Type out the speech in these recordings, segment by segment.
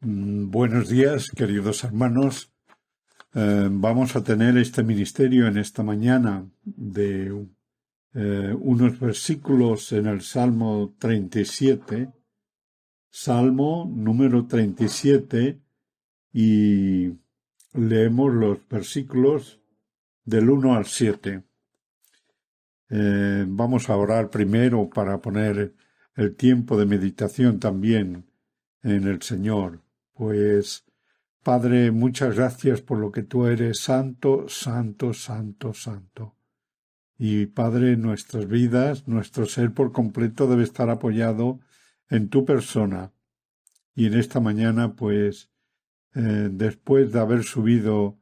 Buenos días, queridos hermanos. Vamos a tener este ministerio en esta mañana de unos versículos en el Salmo 37, Salmo número 37, y leemos los versículos del 1 al 7. Vamos a orar primero para poner el tiempo de meditación también en el Señor. Pues, Padre, muchas gracias por lo que tú eres, santo, santo, santo, santo. Y, Padre, nuestras vidas, nuestro ser por completo debe estar apoyado en tu persona. Y en esta mañana, pues, después de haber subido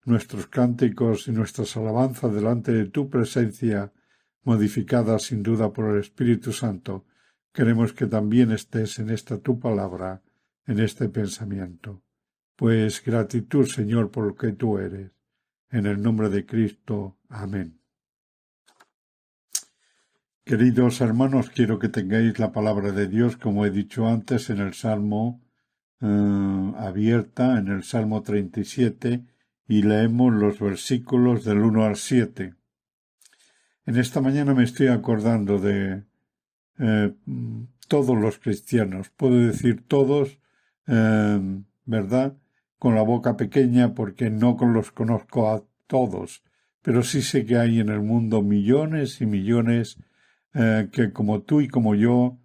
nuestros cánticos y nuestras alabanzas delante de tu presencia, modificadas sin duda por el Espíritu Santo, queremos que también estés en esta tu palabra, en este pensamiento. Pues gratitud, Señor, por lo que tú eres. En el nombre de Cristo. Amén. Queridos hermanos, quiero que tengáis la palabra de Dios, como he dicho antes, en el Salmo abierta, en el Salmo 37, y leemos los versículos del 1 al 7. En esta mañana me estoy acordando de todos los cristianos, puedo decir todos, ¿verdad?, con la boca pequeña porque no los conozco a todos, pero sí sé que hay en el mundo millones y millones que como tú y como yo,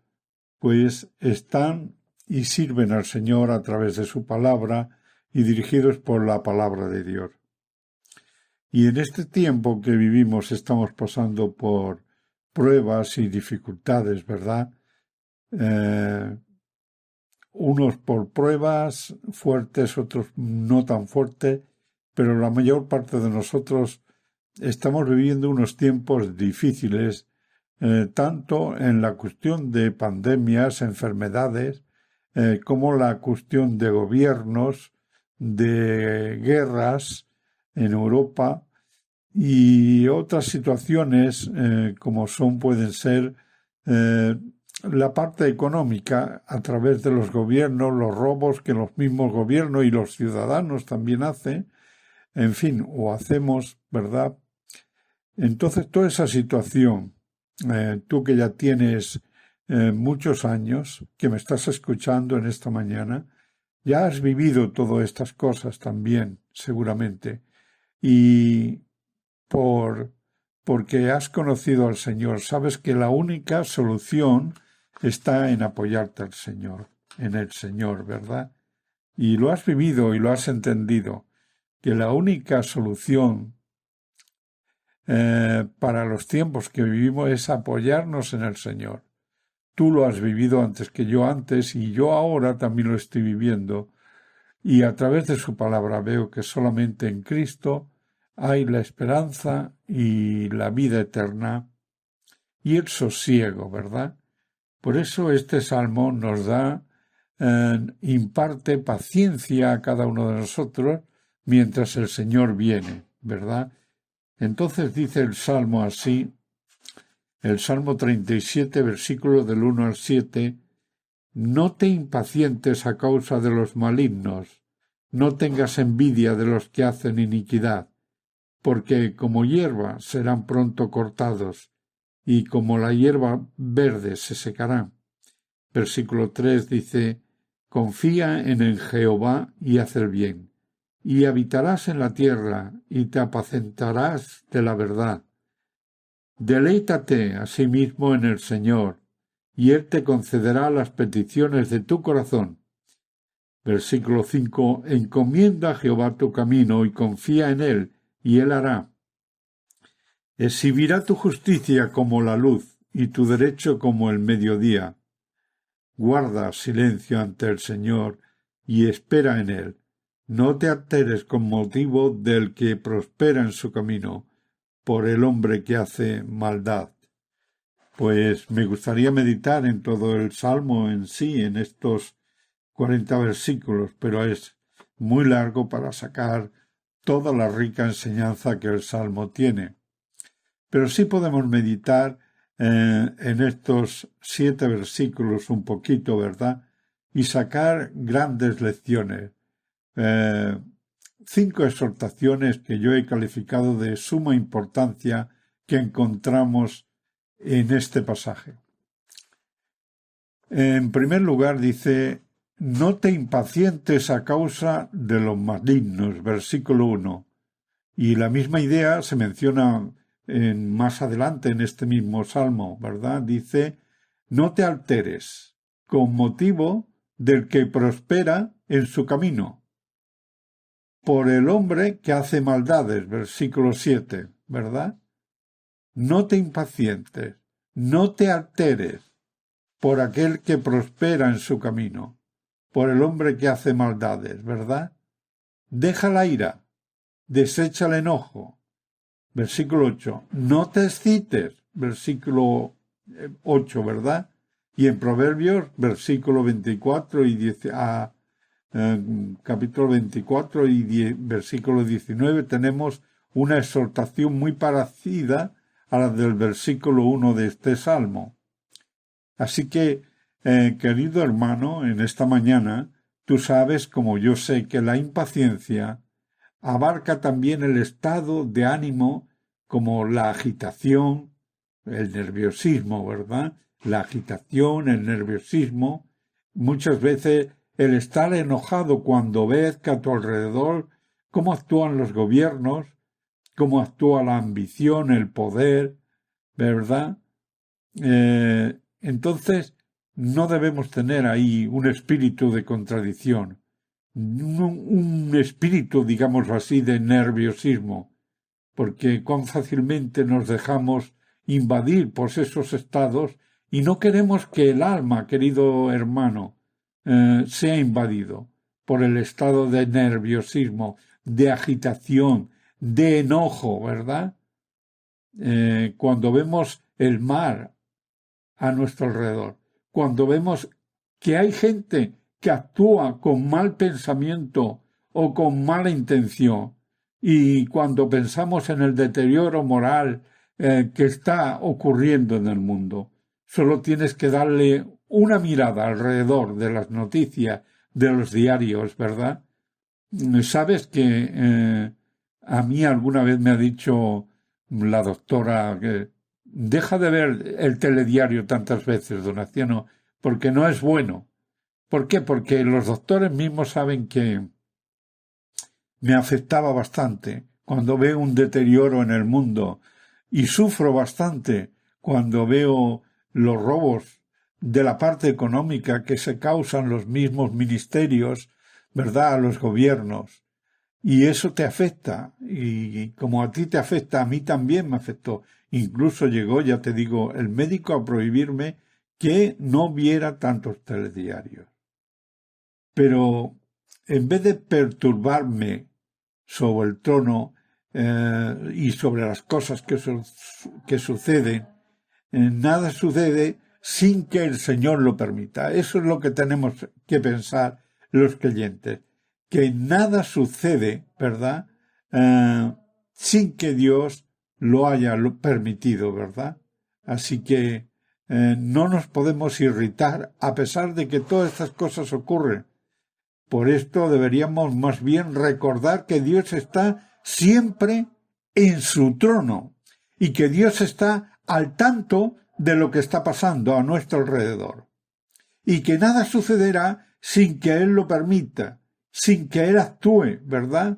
pues están y sirven al Señor a través de su palabra y dirigidos por la palabra de Dios. Y en este tiempo que vivimos estamos pasando por pruebas y dificultades, ¿verdad? Unos por pruebas fuertes, otros no tan fuertes, pero la mayor parte de nosotros estamos viviendo unos tiempos difíciles, tanto en la cuestión de pandemias, enfermedades, como la cuestión de gobiernos, de guerras en Europa y otras situaciones como pueden ser la parte económica a través de los gobiernos, los robos que los mismos gobiernos y los ciudadanos también hacen, en fin, o hacemos, ¿verdad? Entonces, toda esa situación, tú que ya tienes muchos años, que me estás escuchando en esta mañana, ya has vivido todas estas cosas también, seguramente, y porque has conocido al Señor, sabes que la única solución está en apoyarte al Señor, en el Señor, ¿verdad? Y lo has vivido y lo has entendido, que la única solución para los tiempos que vivimos es apoyarnos en el Señor. Tú lo has vivido antes que yo antes y yo ahora también lo estoy viviendo, y a través de su palabra veo que solamente en Cristo hay la esperanza y la vida eterna y el sosiego, ¿verdad? Por eso este salmo nos imparte paciencia a cada uno de nosotros mientras el Señor viene, ¿verdad? Entonces dice el salmo así, el Salmo 37, versículo del 1 al 7, «No te impacientes a causa de los malignos, no tengas envidia de los que hacen iniquidad, porque como hierba serán pronto cortados, y como la hierba verde se secarán». Versículo 3 dice, «Confía en Jehová y haz el bien, y habitarás en la tierra, y te apacentarás de la verdad. Deleítate asimismo en el Señor, y Él te concederá las peticiones de tu corazón». Versículo 5, «Encomienda a Jehová tu camino, y confía en Él, y Él hará. Exhibirá tu justicia como la luz, y tu derecho como el mediodía. Guarda silencio ante el Señor, y espera en Él. No te alteres con motivo del que prospera en su camino, por el hombre que hace maldad». Pues me gustaría meditar en todo el Salmo en sí, en estos 40 versículos, pero es muy largo para sacar toda la rica enseñanza que el Salmo tiene. Pero sí podemos meditar en estos 7 versículos un poquito, ¿verdad? y sacar grandes lecciones. 5 exhortaciones que yo he calificado de suma importancia que encontramos en este pasaje. En primer lugar dice: no te impacientes a causa de los malignos, versículo 1. Y la misma idea se menciona más adelante en este mismo salmo, ¿verdad? Dice: no te alteres con motivo del que prospera en su camino, por el hombre que hace maldades, versículo 7, ¿verdad? No te impacientes, no te alteres por aquel que prospera en su camino, por el hombre que hace maldades, ¿verdad? Deja la ira, desecha el enojo. Versículo 8. No te excites, versículo 8, ¿verdad? Y en Proverbios, versículo 24 y capítulo 24 y versículo 19, tenemos una exhortación muy parecida a la del versículo 1 de este salmo. Así que, querido hermano, en esta mañana, tú sabes, como yo sé, que la impaciencia abarca también el estado de ánimo como la agitación, el nerviosismo, ¿verdad? La agitación, el nerviosismo, muchas veces el estar enojado cuando ves que a tu alrededor cómo actúan los gobiernos, cómo actúa la ambición, el poder, ¿verdad? Entonces no debemos tener ahí un espíritu de contradicción, un espíritu, digamos así, de nerviosismo, porque cuán fácilmente nos dejamos invadir por esos estados y no queremos que el alma, querido hermano, sea invadido por el estado de nerviosismo, de agitación, de enojo, ¿verdad? Cuando vemos el mar a nuestro alrededor, cuando vemos que hay gente que actúa con mal pensamiento o con mala intención, y cuando pensamos en el deterioro moral que está ocurriendo en el mundo, solo tienes que darle una mirada alrededor de las noticias, de los diarios, ¿verdad? Sabes que a mí alguna vez me ha dicho la doctora que deja de ver el telediario tantas veces, don Aciano, porque no es bueno. ¿Por qué? Porque los doctores mismos saben que me afectaba bastante cuando veo un deterioro en el mundo y sufro bastante cuando veo los robos de la parte económica que se causan los mismos ministerios, ¿verdad?, a los gobiernos. Y eso te afecta, y como a ti te afecta, a mí también me afectó. Incluso llegó, ya te digo, el médico a prohibirme que no viera tantos telediarios. Pero en vez de perturbarme sobre el trono y sobre las cosas que suceden, nada sucede sin que el Señor lo permita. Eso es lo que tenemos que pensar los creyentes, que nada sucede, ¿verdad?, sin que Dios lo haya permitido, ¿verdad? Así que no nos podemos irritar a pesar de que todas estas cosas ocurren. Por esto deberíamos más bien recordar que Dios está siempre en su trono y que Dios está al tanto de lo que está pasando a nuestro alrededor y que nada sucederá sin que Él lo permita, sin que Él actúe, ¿verdad?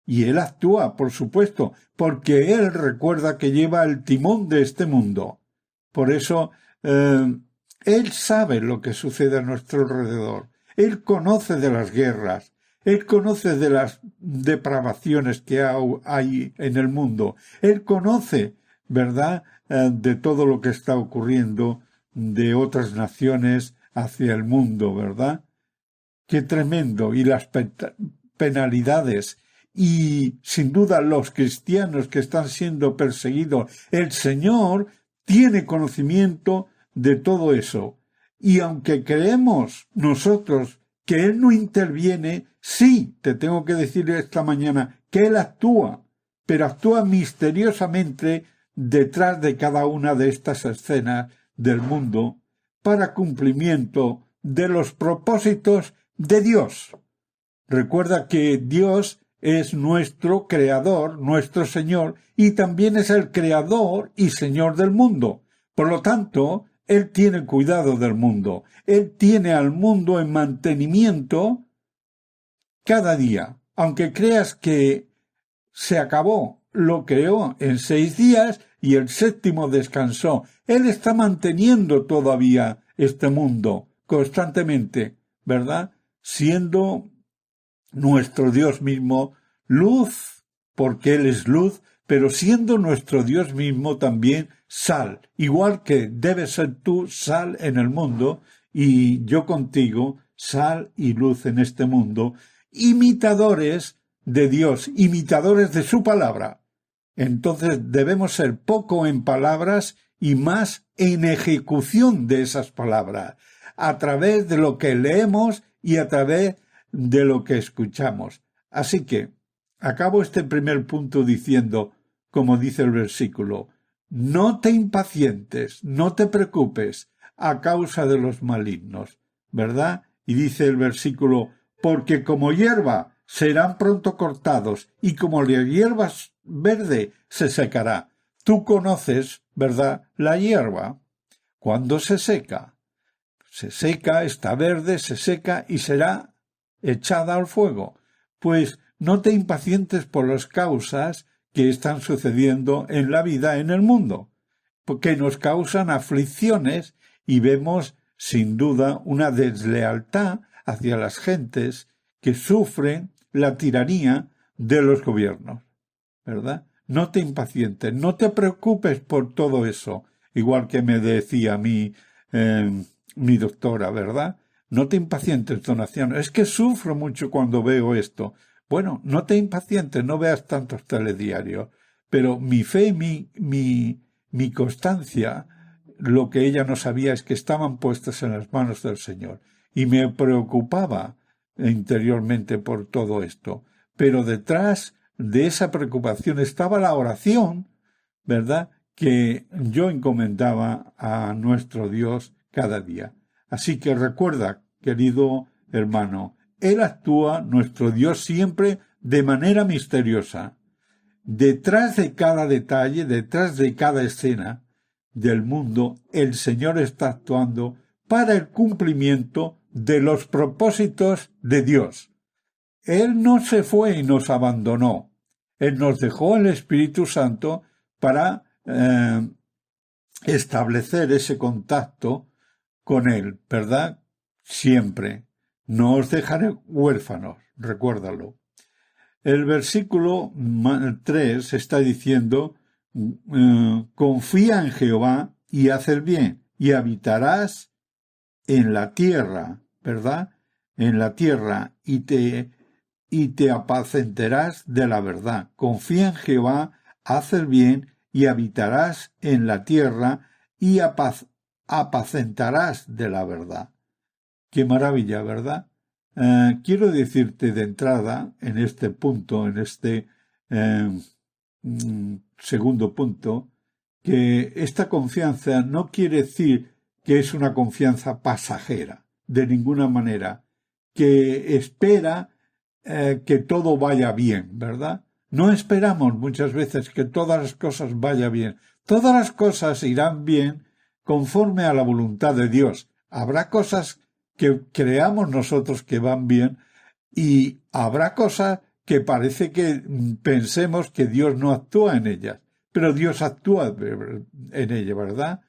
Y Él actúa, por supuesto, porque Él recuerda que lleva el timón de este mundo. Por eso, Él sabe lo que sucede a nuestro alrededor. Él conoce de las guerras, Él conoce de las depravaciones que hay en el mundo, Él conoce, ¿verdad?, de todo lo que está ocurriendo de otras naciones hacia el mundo, ¿verdad? Qué tremendo. Y las penalidades y, sin duda, los cristianos que están siendo perseguidos. El Señor tiene conocimiento de todo eso. Y aunque creemos nosotros que Él no interviene, sí, te tengo que decir esta mañana que Él actúa, pero actúa misteriosamente detrás de cada una de estas escenas del mundo para cumplimiento de los propósitos de Dios. Recuerda que Dios es nuestro creador, nuestro Señor, y también es el creador y Señor del mundo. Por lo tanto, Él tiene cuidado del mundo. Él tiene al mundo en mantenimiento cada día. Aunque creas que se acabó, lo creó en 6 días y el 7º descansó. Él está manteniendo todavía este mundo constantemente, ¿verdad? Siendo nuestro Dios mismo luz, porque Él es luz, pero siendo nuestro Dios mismo también sal, igual que debes ser tú sal en el mundo y yo contigo sal y luz en este mundo, imitadores de Dios, imitadores de su palabra. Entonces debemos ser poco en palabras y más en ejecución de esas palabras, a través de lo que leemos y a través de lo que escuchamos. Así que acabo este primer punto diciendo, como dice el versículo, no te impacientes, no te preocupes a causa de los malignos, ¿verdad? Y dice el versículo, porque como hierba serán pronto cortados y como la hierba verde se secará. Tú conoces, ¿verdad?, la hierba. ¿Cuándo se seca? Se seca, está verde, se seca y será echada al fuego. Pues no te impacientes por las causas que están sucediendo en la vida, en el mundo, porque nos causan aflicciones y vemos, sin duda, una deslealtad hacia las gentes que sufren la tiranía de los gobiernos, ¿verdad? No te impacientes, no te preocupes por todo eso, igual que me decía mi doctora, ¿verdad? No te impacientes, donación. Es que sufro mucho cuando veo esto. Bueno, no te impacientes, no veas tantos telediarios. Pero mi fe, mi constancia, lo que ella no sabía es que estaban puestas en las manos del Señor. Y me preocupaba interiormente por todo esto. Pero detrás de esa preocupación estaba la oración, ¿verdad?, que yo encomendaba a nuestro Dios cada día. Así que recuerda, querido hermano, Él actúa, nuestro Dios, siempre de manera misteriosa. Detrás de cada detalle, detrás de cada escena del mundo, el Señor está actuando para el cumplimiento de los propósitos de Dios. Él no se fue y nos abandonó. Él nos dejó el Espíritu Santo para establecer ese contacto con Él, ¿verdad? Siempre. No os dejaré huérfanos, recuérdalo. El versículo 3 está diciendo, confía en Jehová y haz el bien, y habitarás en la tierra, ¿verdad? En la tierra, y te apacentarás de la verdad. Confía en Jehová, haz el bien, y habitarás en la tierra, y apacentarás de la verdad. Qué maravilla, ¿verdad? Quiero decirte de entrada, en este punto, en este segundo punto, que esta confianza no quiere decir que es una confianza pasajera, de ninguna manera, que espera que todo vaya bien, ¿verdad? No esperamos muchas veces que todas las cosas vayan bien. Todas las cosas irán bien conforme a la voluntad de Dios. Habrá cosas que creamos nosotros que van bien y habrá cosas que parece que pensemos que Dios no actúa en ellas, pero Dios actúa en ellas, ¿verdad?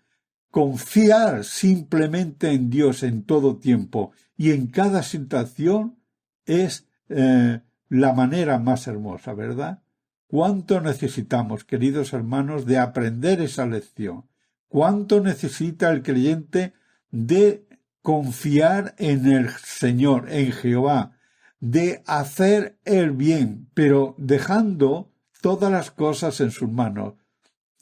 Confiar simplemente en Dios en todo tiempo y en cada situación es la manera más hermosa, ¿verdad? ¿Cuánto necesitamos, queridos hermanos, de aprender esa lección? ¿Cuánto necesita el creyente de confiar en el Señor, en Jehová, de hacer el bien, pero dejando todas las cosas en sus manos?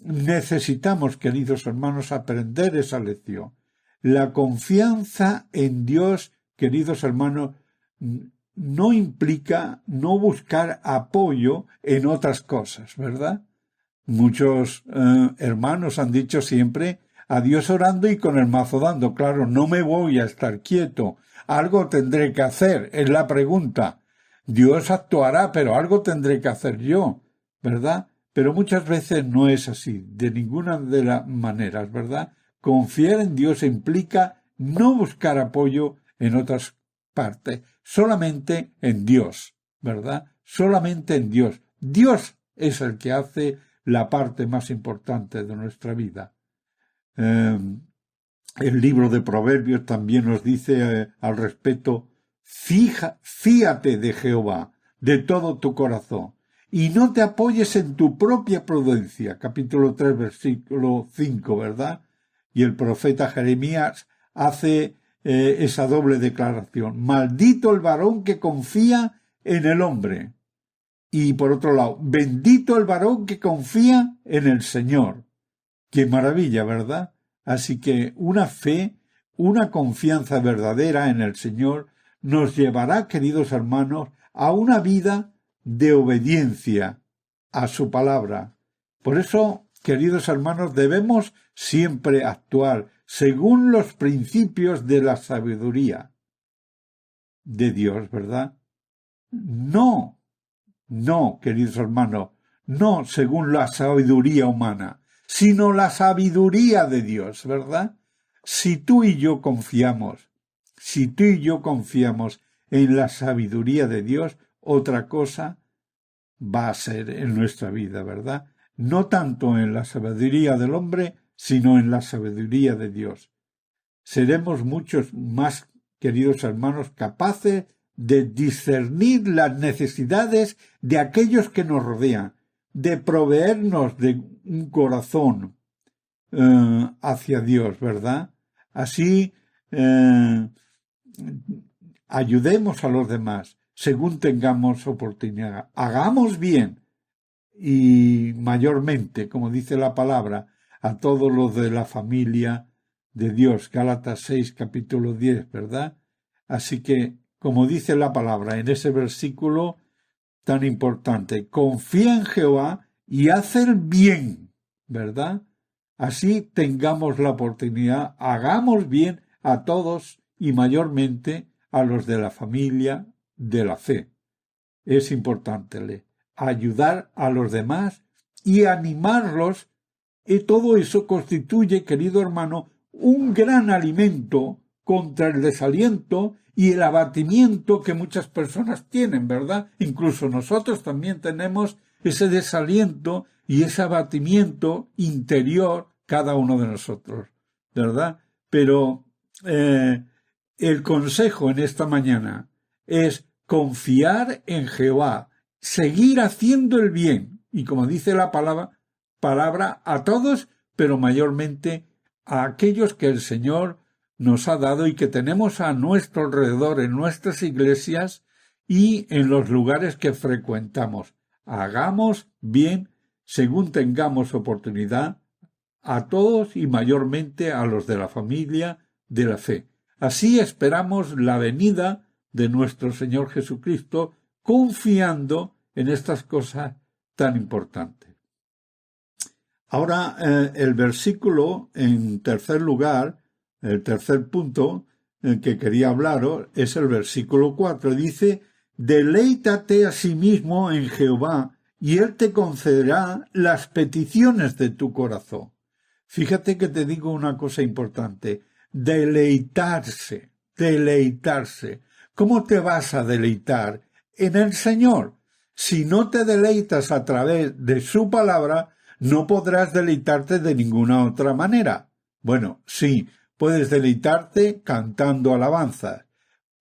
Necesitamos, queridos hermanos, aprender esa lección. La confianza en Dios, queridos hermanos, no implica no buscar apoyo en otras cosas, ¿verdad? Muchos hermanos han dicho siempre, a Dios orando y con el mazo dando. Claro, no me voy a estar quieto. Algo tendré que hacer, es la pregunta. Dios actuará, pero algo tendré que hacer yo, ¿verdad? Pero muchas veces no es así, de ninguna de las maneras, ¿verdad? Confiar en Dios implica no buscar apoyo en otras partes, solamente en Dios, ¿verdad? Solamente en Dios. Dios es el que hace la parte más importante de nuestra vida. El libro de Proverbios también nos dice al respecto: fíate de Jehová de todo tu corazón y no te apoyes en tu propia prudencia. Capítulo 3, versículo 5, ¿verdad? Y el profeta Jeremías hace esa doble declaración: maldito el varón que confía en el hombre. Y por otro lado, bendito el varón que confía en el Señor. Qué maravilla, ¿verdad? Así que una fe, una confianza verdadera en el Señor nos llevará, queridos hermanos, a una vida de obediencia a su palabra. Por eso, queridos hermanos, debemos siempre actuar según los principios de la sabiduría de Dios, ¿verdad? No, queridos hermanos, no según la sabiduría humana, sino la sabiduría de Dios, ¿verdad? Si tú y yo confiamos en la sabiduría de Dios, otra cosa va a ser en nuestra vida, ¿verdad? No tanto en la sabiduría del hombre, sino en la sabiduría de Dios. Seremos muchos más, queridos hermanos, capaces de discernir las necesidades de aquellos que nos rodean, de proveernos de un corazón hacia Dios, ¿verdad? Así ayudemos a los demás según tengamos oportunidad. Hagamos bien y mayormente, como dice la palabra, a todos los de la familia de Dios. Gálatas 6, capítulo 10, ¿verdad? Así que, como dice la palabra en ese versículo tan importante, confía en Jehová y haz el bien, ¿verdad? Así tengamos la oportunidad, hagamos bien a todos y mayormente a los de la familia de la fe. Es importante ayudar a los demás y animarlos, y todo eso constituye, querido hermano, un gran alimento contra el desaliento y el abatimiento que muchas personas tienen, ¿verdad? Incluso nosotros también tenemos ese desaliento y ese abatimiento interior, cada uno de nosotros, ¿verdad? Pero el consejo en esta mañana es confiar en Jehová, seguir haciendo el bien, y como dice la palabra a todos, pero mayormente a aquellos que el Señor nos ha dado y que tenemos a nuestro alrededor en nuestras iglesias y en los lugares que frecuentamos. Hagamos bien según tengamos oportunidad a todos y mayormente a los de la familia de la fe. Así esperamos la venida de nuestro Señor Jesucristo, confiando en estas cosas tan importantes. Ahora, el versículo, en tercer lugar, el tercer punto que quería hablaros, es el versículo 4. Dice: deleítate a sí mismo en Jehová, y Él te concederá las peticiones de tu corazón. Fíjate que te digo una cosa importante: deleitarse. ¿Cómo te vas a deleitar? En el Señor. Si no te deleitas a través de su palabra, no podrás deleitarte de ninguna otra manera. Bueno, sí, puedes deleitarte cantando alabanzas.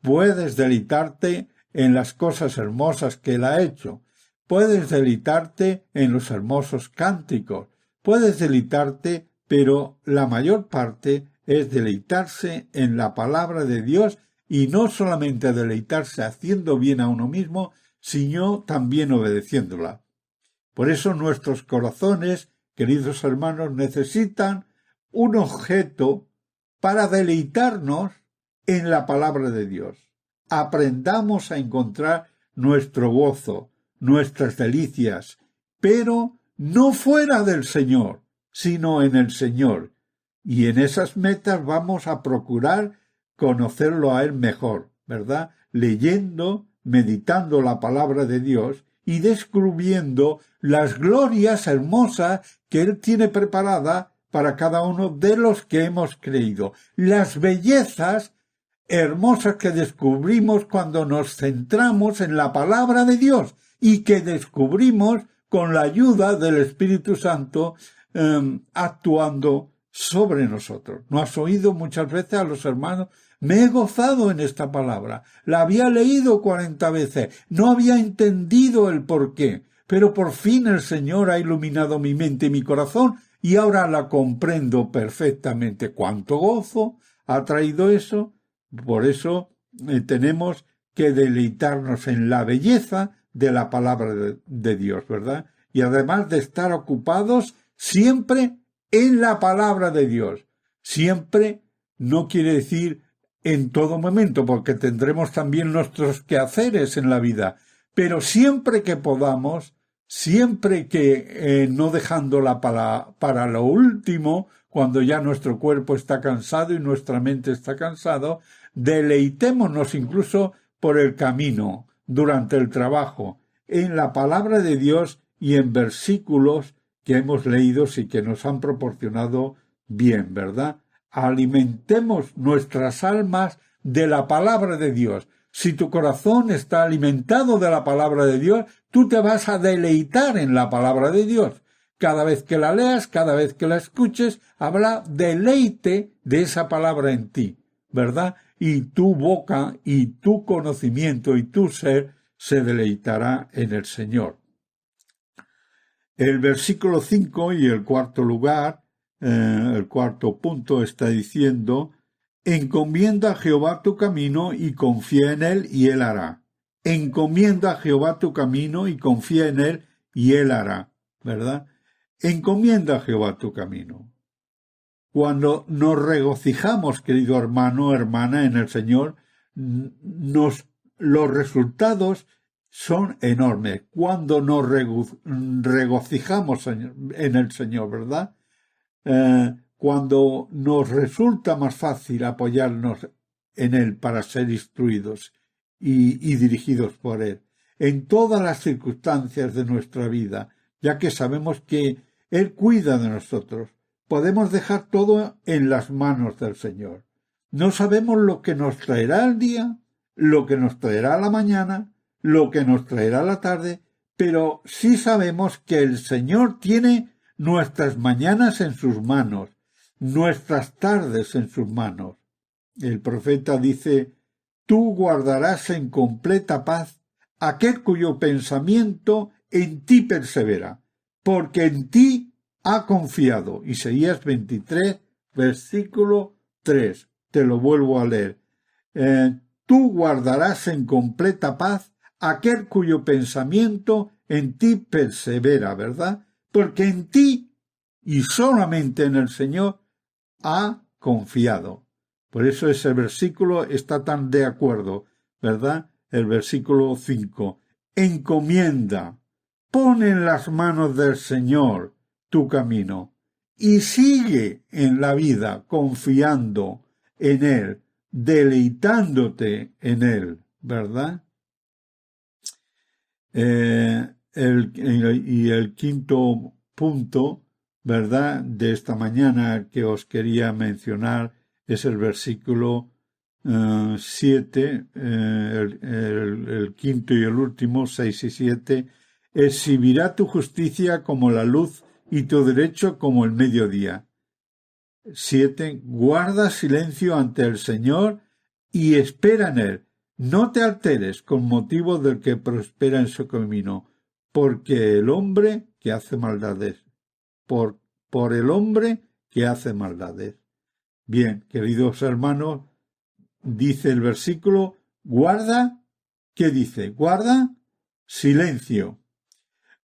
Puedes deleitarte en las cosas hermosas que Él ha hecho. Puedes deleitarte en los hermosos cánticos. Puedes deleitarte, pero la mayor parte es deleitarse en la palabra de Dios, y no solamente deleitarse haciendo bien a uno mismo, sino también obedeciéndola. Por eso nuestros corazones, queridos hermanos, necesitan un objeto para deleitarnos en la palabra de Dios. Aprendamos a encontrar nuestro gozo, nuestras delicias, pero no fuera del Señor, sino en el Señor. Y en esas metas vamos a procurar conocerlo a Él mejor, ¿verdad? Leyendo, meditando la palabra de Dios y descubriendo las glorias hermosas que Él tiene preparadas para cada uno de los que hemos creído. Las bellezas hermosas que descubrimos cuando nos centramos en la palabra de Dios y que descubrimos con la ayuda del Espíritu Santo actuando sobre nosotros. ¿No has oído muchas veces a los hermanos? Me he gozado en esta palabra. La había leído 40 veces. No había entendido el porqué. Pero por fin el Señor ha iluminado mi mente y mi corazón y ahora la comprendo perfectamente. ¿Cuánto gozo ha traído eso? Por eso tenemos que deleitarnos en la belleza de la palabra de Dios, ¿verdad? Y además de estar ocupados siempre en la palabra de Dios. Siempre no quiere decir en todo momento, porque tendremos también nuestros quehaceres en la vida, pero siempre que podamos, siempre que no dejándola para lo último, cuando ya nuestro cuerpo está cansado y nuestra mente está cansado, deleitémonos incluso por el camino, durante el trabajo, en la palabra de Dios y en versículos que hemos leído y que nos han proporcionado bien, ¿verdad? Alimentemos nuestras almas de la palabra de Dios. Si tu corazón está alimentado de la palabra de Dios, tú te vas a deleitar en la palabra de Dios. Cada vez que la leas, cada vez que la escuches, habrá deleite de esa palabra en ti, ¿verdad? Y tu boca y tu conocimiento y tu ser se deleitará en el Señor. El versículo 5 y el cuarto lugar, el cuarto punto está diciendo: encomienda a Jehová tu camino y confía en él y él hará. Encomienda a Jehová tu camino y confía en él y él hará, ¿verdad? Encomienda a Jehová tu camino. Cuando nos regocijamos, querido hermano, hermana, en el Señor, los resultados son enormes. Cuando nos regocijamos en el Señor, ¿verdad? Cuando nos resulta más fácil apoyarnos en Él para ser instruidos y dirigidos por Él, en todas las circunstancias de nuestra vida, ya que sabemos que Él cuida de nosotros, podemos dejar todo en las manos del Señor. No sabemos lo que nos traerá el día, lo que nos traerá la mañana, lo que nos traerá la tarde, pero sí sabemos que el Señor tiene nuestras mañanas en sus manos, nuestras tardes en sus manos. El profeta dice: tú guardarás en completa paz aquel cuyo pensamiento en ti persevera, porque en ti ha confiado. Isaías 23, versículo 3. Te lo vuelvo a leer. Tú guardarás en completa paz aquel cuyo pensamiento en ti persevera, ¿verdad? Porque en ti y solamente en el Señor ha confiado. Por eso ese versículo está tan de acuerdo, ¿verdad? El versículo 5. Encomienda, pon en las manos del Señor tu camino y sigue en la vida confiando en Él, deleitándote en Él, ¿verdad? Y el quinto punto, ¿verdad?, de esta mañana que os quería mencionar es el versículo 7, el quinto y el último, 6 y 7, exhibirá tu justicia como la luz y tu derecho como el mediodía. 7. Guarda silencio ante el Señor y espera en Él. No te alteres con motivo del que prospera en su camino, porque el hombre que hace maldades, por el hombre que hace maldades. Bien, queridos hermanos, dice el versículo, guarda, ¿qué dice? Guarda silencio.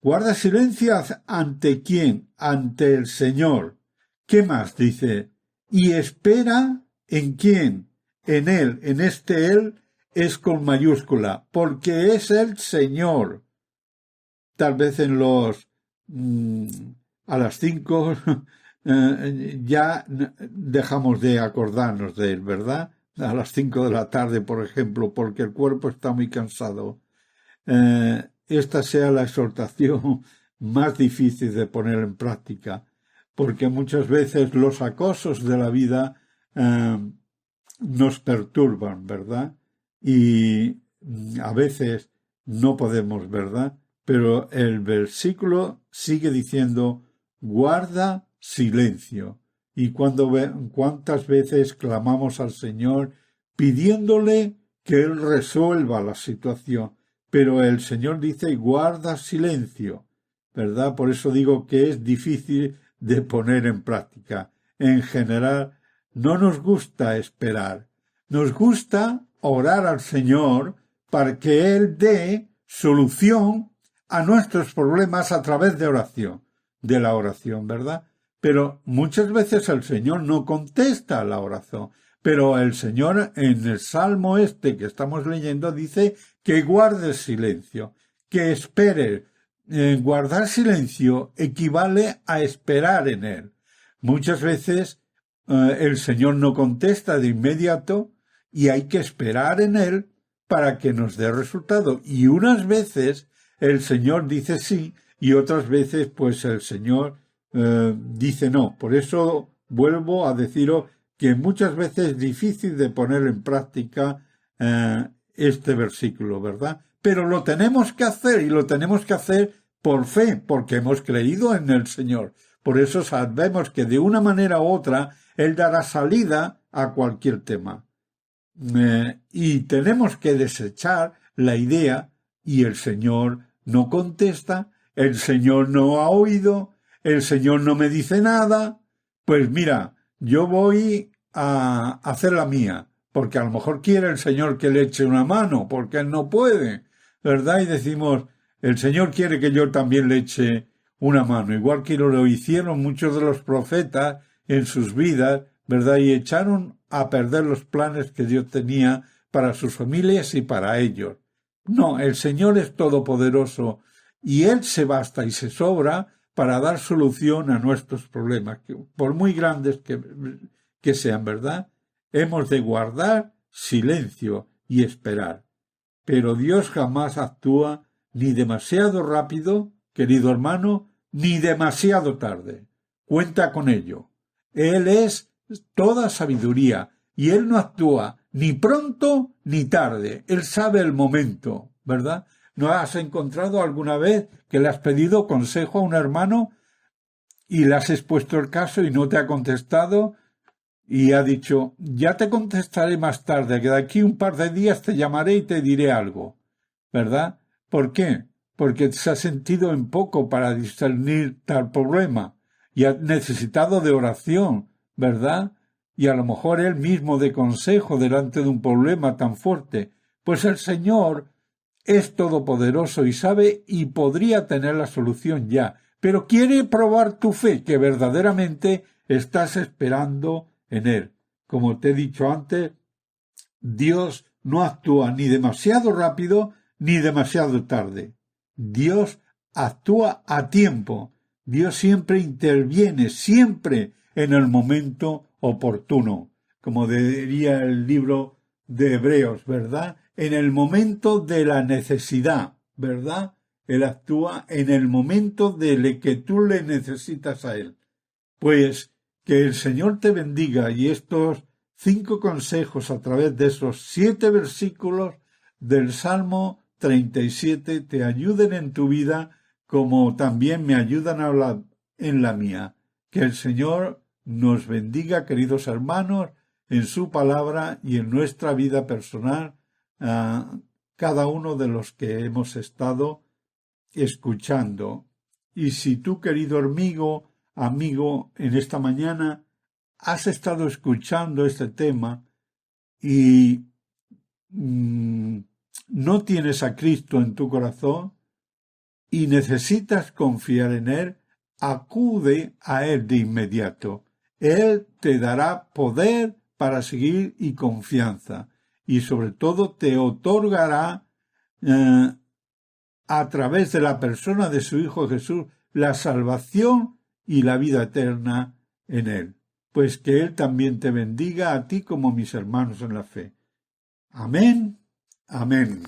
Guarda silencio ante quién, ante el Señor. ¿Qué más dice? Y espera en quién, en Él, en este Él es con mayúscula, porque es el Señor. Tal vez a las 5 ya dejamos de acordarnos de él, ¿verdad? A las 5 de la tarde, por ejemplo, porque el cuerpo está muy cansado. Esta sea la exhortación más difícil de poner en práctica, porque muchas veces los acosos de la vida nos perturban, ¿verdad? Y a veces no podemos, ¿verdad? Pero el versículo sigue diciendo, guarda silencio. Y cuántas veces clamamos al Señor pidiéndole que Él resuelva la situación. Pero el Señor dice, guarda silencio, ¿verdad? Por eso digo que es difícil de poner en práctica. En general, no nos gusta esperar. Nos gusta orar al Señor para que Él dé solución a nuestros problemas a través de la oración, ¿verdad? Pero muchas veces el Señor no contesta a la oración. Pero el Señor en el Salmo que estamos leyendo dice que guarde silencio, que espere. Guardar silencio equivale a esperar en Él. Muchas veces el Señor no contesta de inmediato y hay que esperar en Él para que nos dé resultado. Y unas veces el Señor dice sí y otras veces pues el Señor dice no. Por eso vuelvo a deciros que muchas veces es difícil de poner en práctica este versículo, ¿verdad? Pero lo tenemos que hacer y lo tenemos que hacer por fe, porque hemos creído en el Señor. Por eso sabemos que de una manera u otra Él dará salida a cualquier tema. Y tenemos que desechar la idea y el Señor no contesta, el Señor no ha oído, el Señor no me dice nada. Pues mira, yo voy a hacer la mía, porque a lo mejor quiere el Señor que le eche una mano, porque Él no puede, ¿verdad? Y decimos, el Señor quiere que yo también le eche una mano, igual que lo hicieron muchos de los profetas en sus vidas, ¿verdad? Y echaron a perder los planes que Dios tenía para sus familias y para ellos. No, el Señor es todopoderoso y Él se basta y se sobra para dar solución a nuestros problemas, por muy grandes que sean, ¿verdad? Hemos de guardar silencio y esperar. Pero Dios jamás actúa ni demasiado rápido, querido hermano, ni demasiado tarde. Cuenta con ello. Él es toda sabiduría y Él no actúa ni pronto ni tarde. Él sabe el momento, ¿verdad? ¿No has encontrado alguna vez que le has pedido consejo a un hermano y le has expuesto el caso y no te ha contestado y ha dicho, ya te contestaré más tarde, que de aquí un par de días te llamaré y te diré algo, ¿verdad? ¿Por qué? Porque se ha sentido en poco para discernir tal problema y ha necesitado de oración, ¿verdad? Y a lo mejor él mismo de consejo delante de un problema tan fuerte. Pues el Señor es todopoderoso y sabe y podría tener la solución ya, pero quiere probar tu fe, que verdaderamente estás esperando en Él. Como te he dicho antes, Dios no actúa ni demasiado rápido ni demasiado tarde. Dios actúa a tiempo. Dios siempre interviene, siempre en el momento oportuno, como diría el libro de Hebreos, ¿verdad? En el momento de la necesidad, ¿verdad? Él actúa en el momento de que tú le necesitas a Él. Pues que el Señor te bendiga y estos 5 consejos a través de esos 7 versículos del Salmo 37 te ayuden en tu vida como también me ayudan en la mía. Que el Señor nos bendiga, queridos hermanos, en su palabra y en nuestra vida personal, cada uno de los que hemos estado escuchando. Y si tú, querido amigo, en esta mañana has estado escuchando este tema y no tienes a Cristo en tu corazón y necesitas confiar en Él, acude a Él de inmediato. Él te dará poder para seguir y confianza, y sobre todo te otorgará a través de la persona de su Hijo Jesús la salvación y la vida eterna en Él. Pues que Él también te bendiga a ti como mis hermanos en la fe. Amén. Amén.